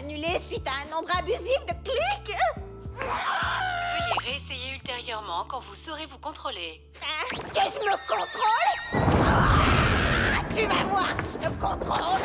annulé suite à un nombre abusif de clics. Veuillez réessayer ultérieurement quand vous saurez vous contrôler. Que je me contrôle? Ah, tu vas voir si je me contrôle.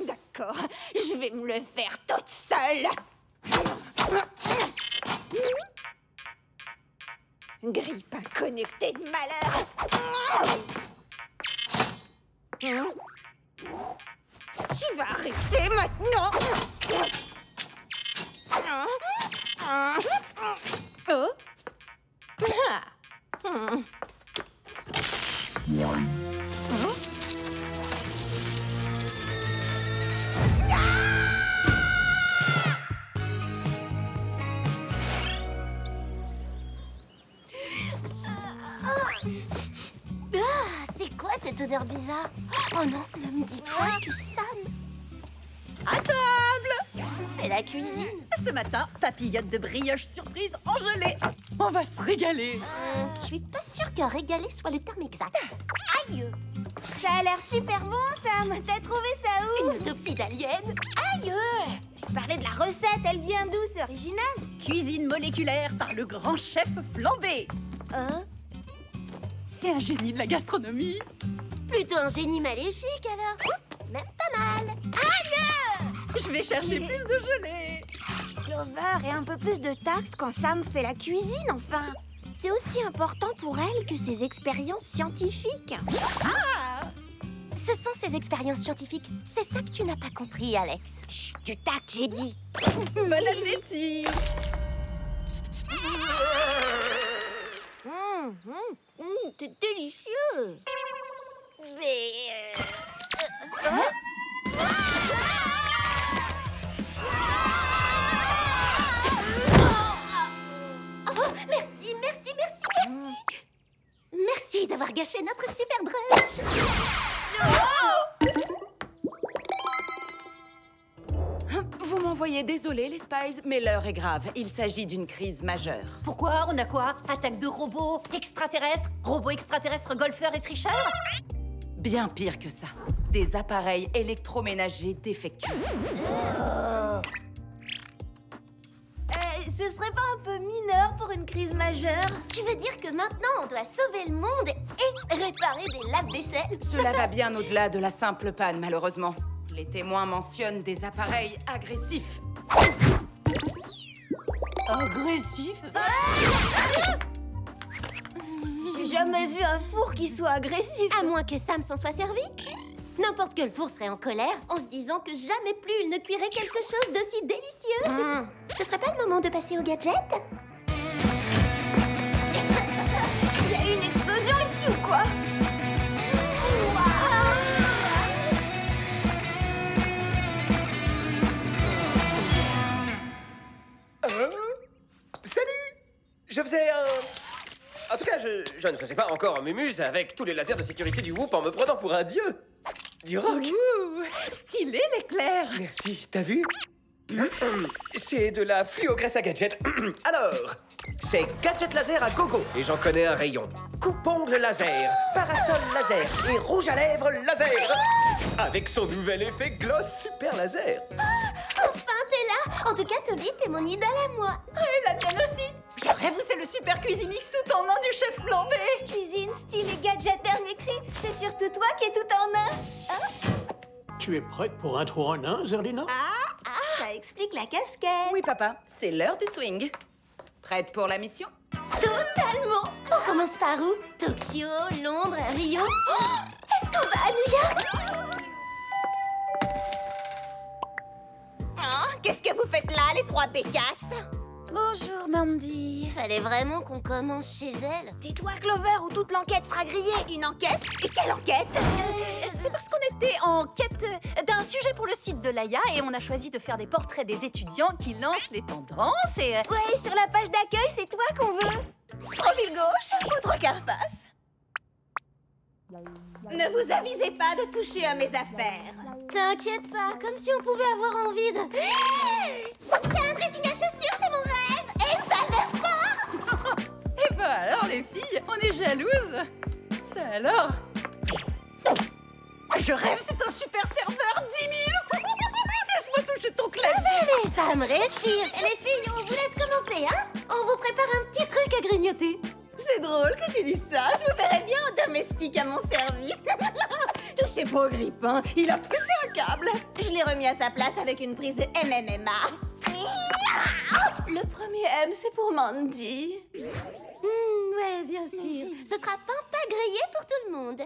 D'accord, je vais me le faire toute seule. Grippe inconnectée de malheur. Tu vas arrêter maintenant. Oh. C'est quoi cette odeur bizarre? Oh non, ne me dis pas que Sam... À table! fait la cuisine. Ce matin, papillote de brioche surprise en gelée. On va se régaler. Je suis pas sûre que régaler soit le terme exact. Aïe! Ça a l'air super bon, Sam. T'as trouvé ça où? Une autopsie d'alien? Aïe! Je parlais de la recette, elle vient d'où? C'est original? Cuisine moléculaire par le grand chef Flambé. Hein? C'est un génie de la gastronomie. Plutôt un génie maléfique alors. Même pas mal. Aïe! Je vais chercher plus de gelée. Clover et un peu plus de tact quand Sam fait la cuisine, enfin. C'est aussi important pour elle que ses expériences scientifiques. Ah! Ce sont ces expériences scientifiques. C'est ça que tu n'as pas compris, Alex. Chut, du tact, j'ai dit. Bon appétit. C'est délicieux. Mais... Oh, merci, merci, merci, merci. Merci d'avoir gâché notre super brunch. Vous m'envoyez désolé, les Spies, mais l'heure est grave. Il s'agit d'une crise majeure. Pourquoi? On a quoi? Attaque de robots extraterrestres? Robots extraterrestres golfeurs et tricheurs? Bien pire que ça. Des appareils électroménagers défectueux. ce serait pas un peu mineur pour une crise majeure? Tu veux dire que maintenant, on doit sauver le monde et réparer des lave-vaisselle? Cela va bien au-delà de la simple panne, malheureusement. Les témoins mentionnent des appareils agressifs. Agressifs? J'ai jamais vu un four qui soit agressif. À moins que Sam s'en soit servi. N'importe quel four serait en colère en se disant que jamais plus il ne cuirait quelque chose d'aussi délicieux. Ce serait pas le moment de passer au gadget? Il y a eu une explosion ici ou quoi? Salut! Je faisais un... En tout cas, je ne faisais pas encore un mumuse avec tous les lasers de sécurité du Whoop en me prenant pour un dieu. Du rock. Ouh, stylé l'éclair. Merci, t'as vu? C'est de la fluogresse à gadget. Alors, c'est gadget laser à gogo. Et j'en connais un rayon. Coupe-ongle laser, parasol laser et rouge à lèvres laser. Avec son nouvel effet gloss super laser. Enfin, t'es là! En tout cas, Toby, t'es mon idole à moi. Et la mienne aussi. Je rêve où c'est le super cuisinix tout en un du chef Flambé. Cuisine, style et gadget dernier cri. C'est surtout toi qui es tout en un. Tu es prête pour un trou en un, Zerlina? Ça explique la casquette. Oui, papa, c'est l'heure du swing. Prête pour la mission? Totalement! On commence par où? Tokyo, Londres, Rio? Oh, est-ce qu'on va à New York? Qu'est-ce que vous faites là, les trois bécasses? Bonjour, Mandy. Fallait vraiment qu'on commence chez elle. Tais-toi, Clover, ou toute l'enquête sera grillée. Une enquête? Et quelle enquête? C'est parce qu'on était en quête d'un sujet pour le site de Laïa et on a choisi de faire des portraits des étudiants qui lancent les tendances et... Ouais, sur la page d'accueil, c'est toi qu'on veut. Profil gauche ou trois quarts face? Ne vous avisez pas de toucher à mes affaires. T'inquiète pas, comme si on pouvait avoir envie de... T'as un dressing à chaussures, c'est mon rêve! Et une salle de sport! Et bah alors les filles, on est jalouses. Ça alors? Je rêve, c'est un super serveur, 10 000. Laisse-moi toucher ton clavier. Allez, Sam, respire. Et les filles, on vous laisse commencer, hein? On vous prépare un petit truc à grignoter. C'est drôle que tu dises ça. Je me verrais bien en domestique à mon service. Touchez pas au grippin, il a pété un câble. Je l'ai remis à sa place avec une prise de MMA. Le premier M, c'est pour Mandy. Ouais, bien sûr. Ce sera pain pas grillé pour tout le monde.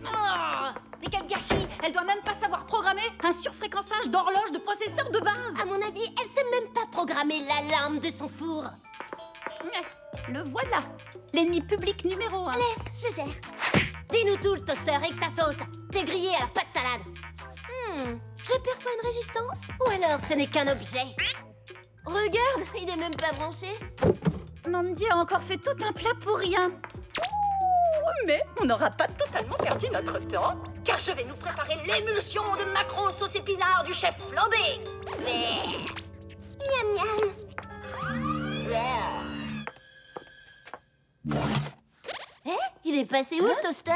Oh, mais quel gâchis! Elle doit même pas savoir programmer un surfréquençage d'horloge de processeur de base. À mon avis, elle sait même pas programmer l'alarme de son four. Le voilà, l'ennemi public numéro 1. Laisse, je gère. Dis-nous tout le toaster et que ça saute. T'es grillé alors pas de salade. Je perçois une résistance. Ou alors ce n'est qu'un objet. Regarde, il est même pas branché. Mandy a encore fait tout un plat pour rien. Mais on n'aura pas totalement perdu notre temps, car je vais nous préparer l'émulsion de maquereau sauce épinard du chef flambé. Miam miam. Il est passé où le toaster?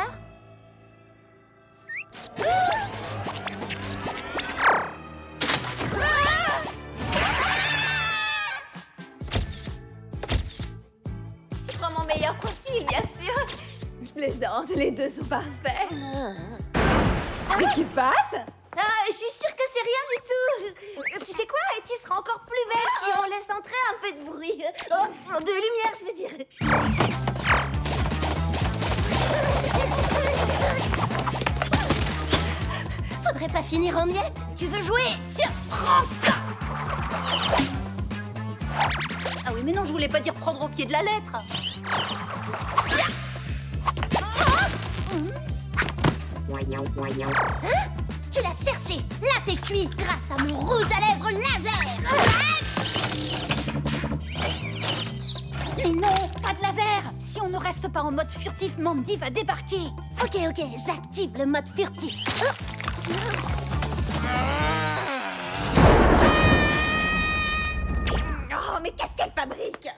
Tu prends mon meilleur profil, bien sûr. Je plaisante, les deux sont parfaits. Qu'est-ce qui se passe? Je suis sûre que c'est rien du tout. Tu sais quoi? Et tu seras encore plus belle si on laisse entrer un peu de bruit. Oh, de lumière, je veux dire. Faudrait pas finir en miettes. Tu veux jouer? Tiens, prends ça! Ah oui, mais non, je voulais pas dire prendre au pied de la lettre. Hein? Tu l'as cherché. Là, t'es cuit grâce à mon rouge à lèvres laser. Mais non, pas de laser! Si on ne reste pas en mode furtif, Mandy va débarquer. Ok, j'active le mode furtif. Oh, mais qu'est-ce qu'elle fabrique?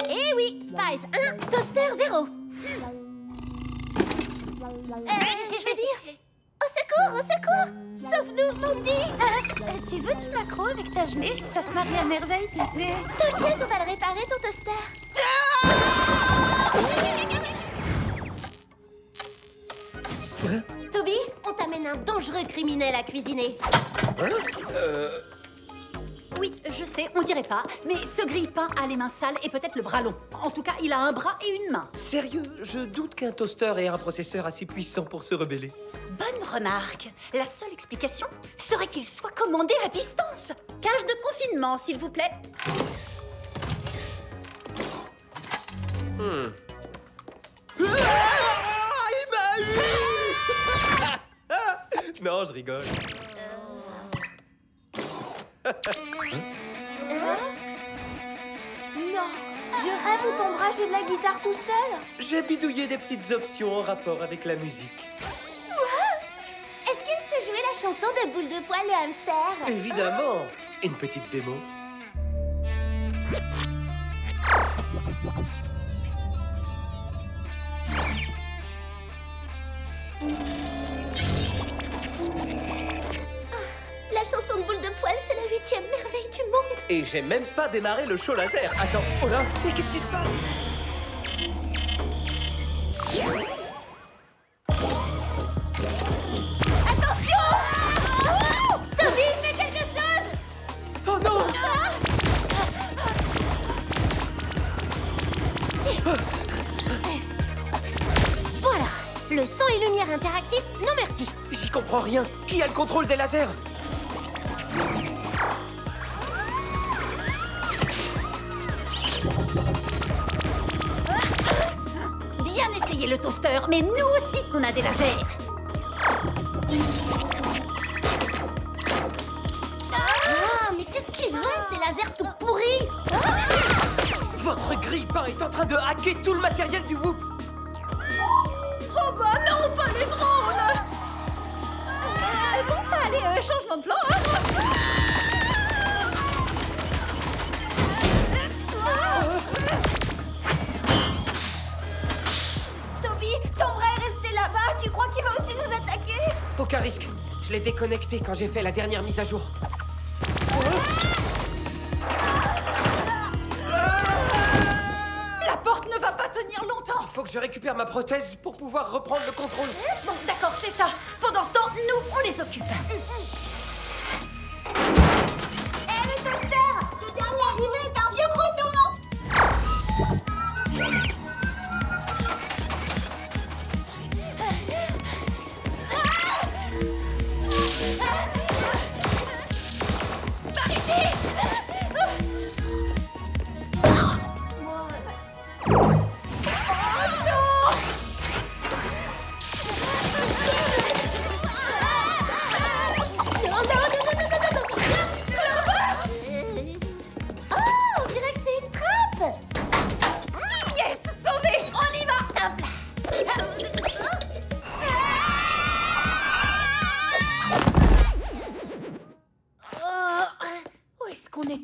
Eh oui, Spice 1, Toaster 0. Je vais dire... Au secours! Sauve-nous, Mandy! Tu veux du maquereau avec ta gelée? Ça se marie à merveille, tu sais. T'inquiète, on va le réparer, ton toaster. Toby, on t'amène un dangereux criminel à cuisiner. Oui, je sais, on dirait pas, mais ce grille-pain a les mains sales et peut-être le bras long. En tout cas, il a un bras et une main. Sérieux, je doute qu'un toaster ait un processeur assez puissant pour se rebeller. Bonne remarque. La seule explication serait qu'il soit commandé à distance. Cage de confinement, s'il vous plaît. Il m'a eu. Non, je rigole. Non, je rêve où ton bras joue de la guitare tout seul. J'ai bidouillé des petites options en rapport avec la musique. Est-ce qu'il sait jouer la chanson de Boule de Poil le hamster? Évidemment. Une petite démo. La chanson de Boule de Poil, c'est la 8e merveille du monde. Et j'ai même pas démarré le show laser. Attends, oh là, mais qu'est-ce qui se passe? Toby, fais quelque chose! Oh non! Voilà, le son et lumière interactif, non merci. J'y comprends rien. Qui a le contrôle des lasers? Bien essayé le toaster, mais nous aussi, on a des lasers. Ah, mais qu'est-ce qu'ils ont, ces lasers tout pourris? Votre grille-pain est en train de hacker tout le matériel du Whoop. Oh bah non, pas les drones. Bon, allez, changement de plan, hein. Aucun risque. Je l'ai déconnecté quand j'ai fait la dernière mise à jour. La porte ne va pas tenir longtemps. Il faut que je récupère ma prothèse pour pouvoir reprendre le contrôle. Bon, d'accord, fais ça. Pendant ce temps, nous, on les occupe. Hé, le toaster! Le dernier arrivé est un vieux croton!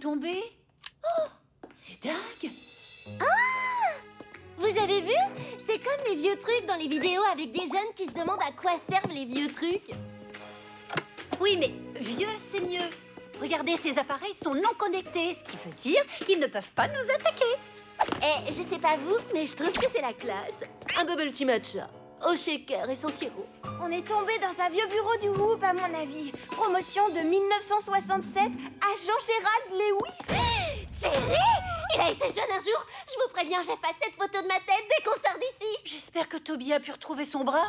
Tombé. Oh, c'est dingue. Vous avez vu? C'est comme les vieux trucs dans les vidéos avec des jeunes qui se demandent à quoi servent les vieux trucs. Oui, mais vieux, c'est mieux. Regardez, ces appareils sont non connectés, ce qui veut dire qu'ils ne peuvent pas nous attaquer. Eh, je sais pas vous, mais je trouve que c'est la classe. Un bubble tea matcha, au shaker et sans sirop. On est tombé dans un vieux bureau du Whoop, à mon avis. Promotion de 1967, agent Gérald Lewis. Thierry, il a été jeune un jour. Je vous préviens, j'efface cette photo de ma tête dès qu'on sort d'ici. J'espère que Toby a pu retrouver son bras.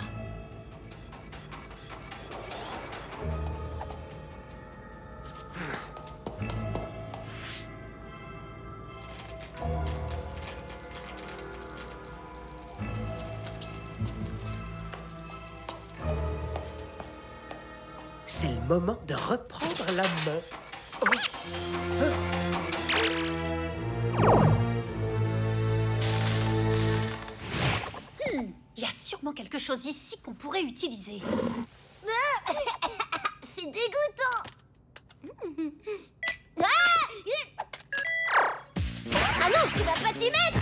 C'est le moment de reprendre la main. Oh. Il y a sûrement quelque chose ici qu'on pourrait utiliser. C'est dégoûtant. Ah non, tu vas pas t'y mettre.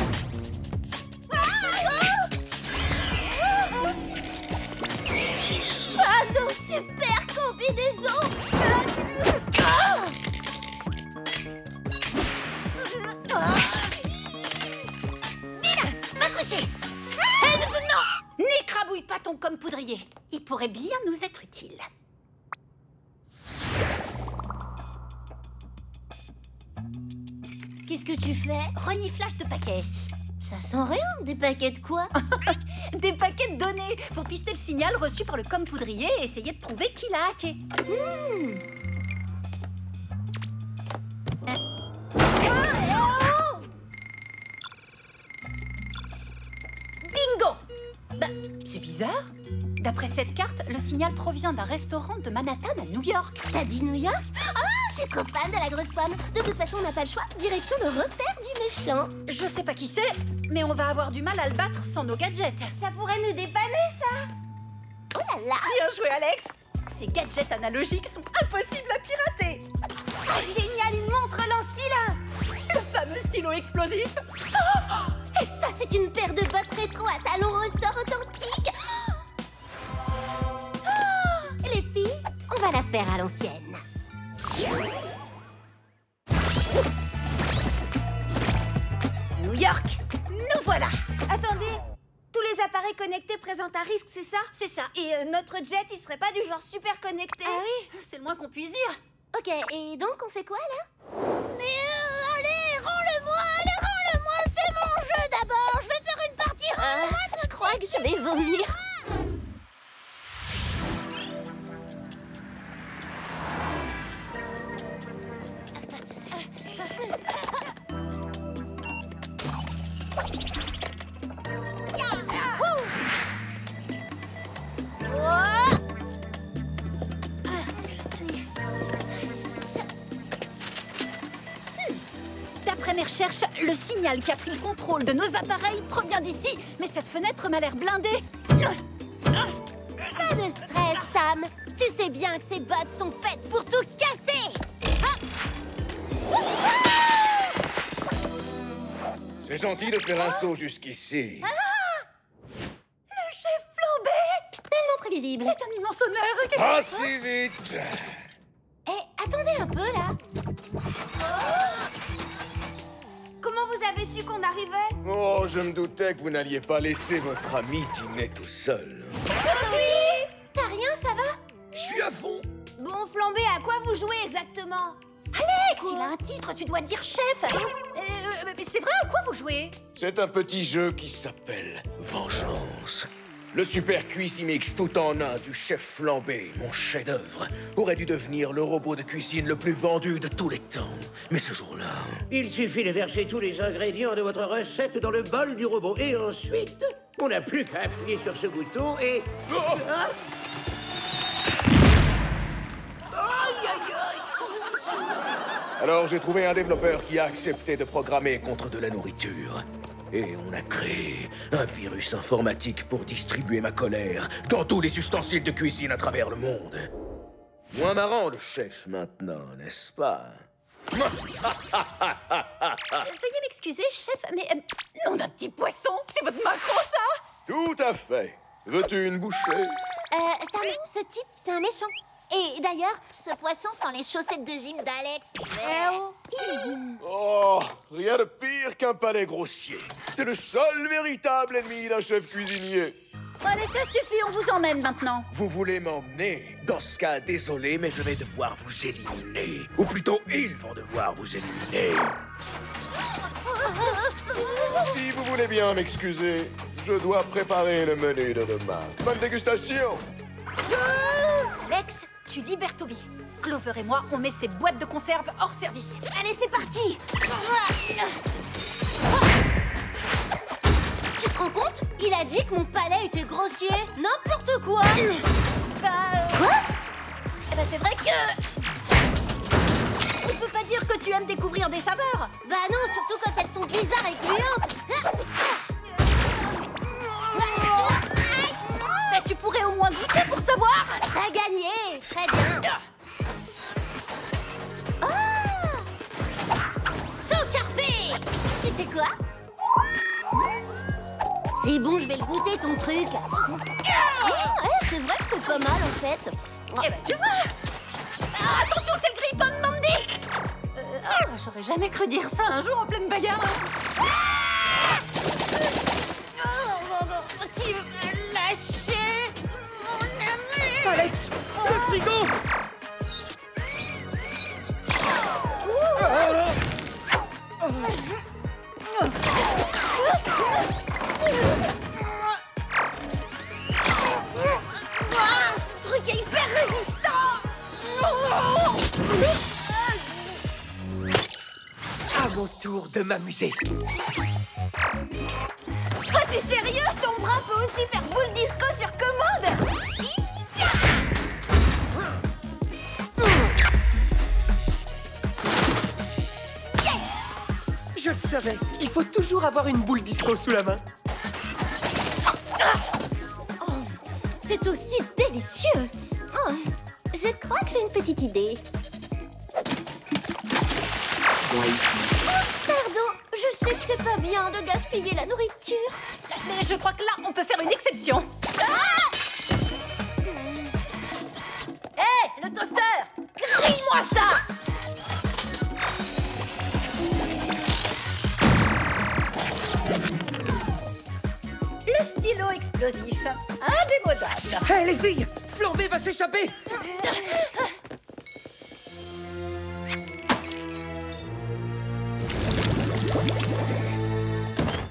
Ah non, super combinaison. Mina, m'accrocher. Non, n'écrabouille pas ton comme poudrier. Il pourrait bien nous être utile. Qu'est-ce que tu fais? Reniflage de paquets. Ça sent rien, des paquets de quoi? Des paquets de données pour pister le signal reçu par le com poudrier et essayer de prouver qui l'a hacké. Bingo! Bah, c'est bizarre. D'après cette carte, le signal provient d'un restaurant de Manhattan à New York. T'as dit New York? Ah, je suis trop fan de la grosse pomme. De toute façon, on n'a pas le choix. Direction le repère du méchant. Je sais pas qui c'est, mais on va avoir du mal à le battre sans nos gadgets. Ça pourrait nous dépanner, ça. Oh là là. Bien joué, Alex! Ces gadgets analogiques sont impossibles à pirater. Ah, génial, une montre lance-filin. Le fameux stylo explosif. Et ça, c'est une paire de bottes rétro à talons ressort authentiques. Les filles, on va la faire à l'ancienne. New York, nous voilà. Attendez, tous les appareils connectés présentent un risque, c'est ça? C'est ça. Et notre jet, il serait pas du genre super connecté? Ah oui? C'est le moins qu'on puisse dire. Ok, et donc on fait quoi là? Mais allez, rends-le-moi, c'est mon jeu d'abord. Je vais faire une partie. Je crois que je vais vomir. D'après mes recherches, le signal qui a pris le contrôle de nos appareils provient d'ici. Mais cette fenêtre m'a l'air blindée. Pas de stress, Sam. Tu sais bien que ces bottes sont faites pour tout casser. C'est gentil de faire un saut jusqu'ici. Le chef flambé! Tellement visible. C'est un immense honneur. Pas si vite. Eh, attendez un peu, là. Comment vous avez su qu'on arrivait? Oh, je me doutais que vous n'alliez pas laisser votre ami dîner tout seul. T'as rien, ça va? Je suis à fond. Bon, Flambé, à quoi vous jouez exactement? Alex, il a un titre, tu dois dire chef. Mais c'est vrai, à quoi vous jouez? C'est un petit jeu qui s'appelle Vengeance. Le super Cuisimix tout en un du chef Flambé, mon chef-d'œuvre, aurait dû devenir le robot de cuisine le plus vendu de tous les temps. Mais ce jour-là... Il suffit de verser tous les ingrédients de votre recette dans le bol du robot. Et ensuite, on n'a plus qu'à appuyer sur ce bouton et... Oh Alors j'ai trouvé un développeur qui a accepté de programmer contre de la nourriture. Et on a créé un virus informatique pour distribuer ma colère dans tous les ustensiles de cuisine à travers le monde. Moins marrant le chef maintenant, n'est-ce pas? Veuillez m'excuser, chef, mais nom d'un petit poisson, c'est votre macro, ça? Tout à fait. Veux-tu une bouchée? Sam, ce type, c'est un méchant. Et d'ailleurs, ce poisson sent les chaussettes de gym d'Alex. Oh, rien de pire qu'un palais grossier. C'est le seul véritable ennemi d'un chef cuisinier. Allez, ça suffit, on vous emmène maintenant. Vous voulez m'emmener? Dans ce cas, désolé, mais je vais devoir vous éliminer. Ou plutôt, ils vont devoir vous éliminer. Si vous voulez bien m'excuser, je dois préparer le menu de demain. Bonne dégustation! Alex, tu libères Toby. Clover et moi, on met ces boîtes de conserve hors service. Allez, c'est parti! Tu te rends compte? Il a dit que mon palais était grossier. N'importe quoi. Quoi? Eh ben, c'est vrai que... On peut pas dire que tu aimes découvrir des saveurs. Bah non, surtout quand elles sont bizarres et gluantes. Mais tu pourrais au moins goûter pour savoir. T'as gagné. Très bien. Oh, Socarpé. Tu sais quoi? C'est bon, je vais le goûter, ton truc. C'est vrai que c'est pas mal, en fait. Eh ben, tu vois. Attention, c'est le grippin de Mandy. J'aurais jamais cru dire ça un jour en pleine bagarre. Tu veux lâcher mon ami? Alex, le frigo! Ce truc est hyper résistant! À mon tour de m'amuser. Oh, t'es sérieux? Ton bras peut aussi faire boule disco sur commande? Je le savais, il faut toujours avoir une boule disco sous la main. C'est aussi délicieux. Oh, je crois que j'ai une petite idée. Pardon, je sais que c'est pas bien de gaspiller la nourriture. Mais je crois que là, on peut faire une exception. Hé, le toaster! Grille-moi ça! Le stylo explosif, indémodable. Hé, les filles! Flambé va s'échapper!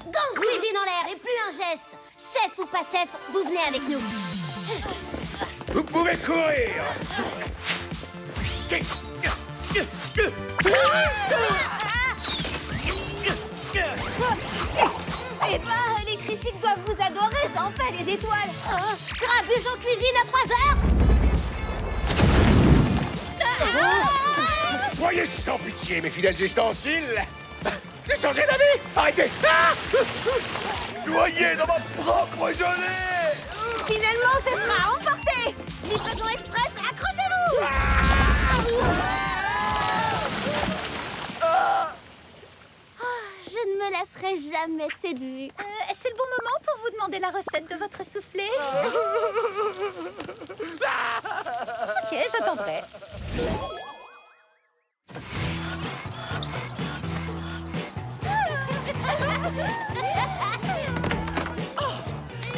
Gang cuisine en l'air et plus un geste. Chef ou pas chef, vous venez avec nous. Vous pouvez courir! Eh ben, les critiques doivent vous adorer, ça en fait des étoiles! Grabuge en cuisine à 3 heures. Soyez sans pitié, mes fidèles ustensiles! J'ai changé d'avis! Arrêtez! Noyé dans ma propre gelée! Finalement, ce sera emporté! Livraison express, accrochez-vous! Je ne me laisserai jamais séduire. C'est le bon moment pour vous demander la recette de votre soufflé. t'attendrai.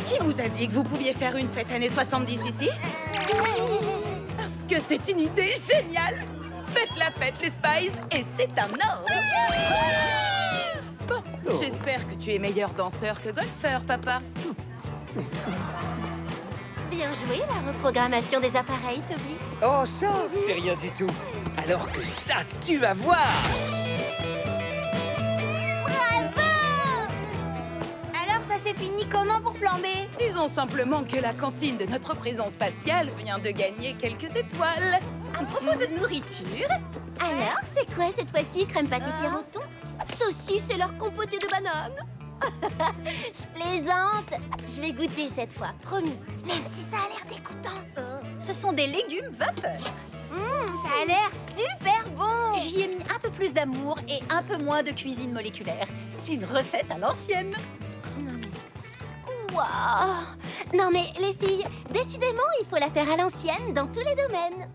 Qui vous a dit que vous pouviez faire une fête années 70 ici? Parce que c'est une idée géniale! Faites la fête, les Spies, et c'est un ordre! Bon, j'espère que tu es meilleur danseur que golfeur, papa. Bien joué, la reprogrammation des appareils, Toby. Oh, ça, c'est rien du tout. Alors que ça, tu vas voir. Alors, ça s'est fini comment pour flamber? Disons simplement que la cantine de notre prison spatiale vient de gagner quelques étoiles. À propos de nourriture, Alors, c'est quoi cette fois-ci, crème pâtissier au thon? Saucisse et leur compotée de bananes. Je plaisante. Je vais goûter cette fois, promis. Même si ça a l'air dégoûtant. ce sont des légumes vapeur. Ça a l'air super bon. J'y ai mis un peu plus d'amour et un peu moins de cuisine moléculaire. C'est une recette à l'ancienne. Waouh! Non mais les filles, décidément, il faut la faire à l'ancienne dans tous les domaines.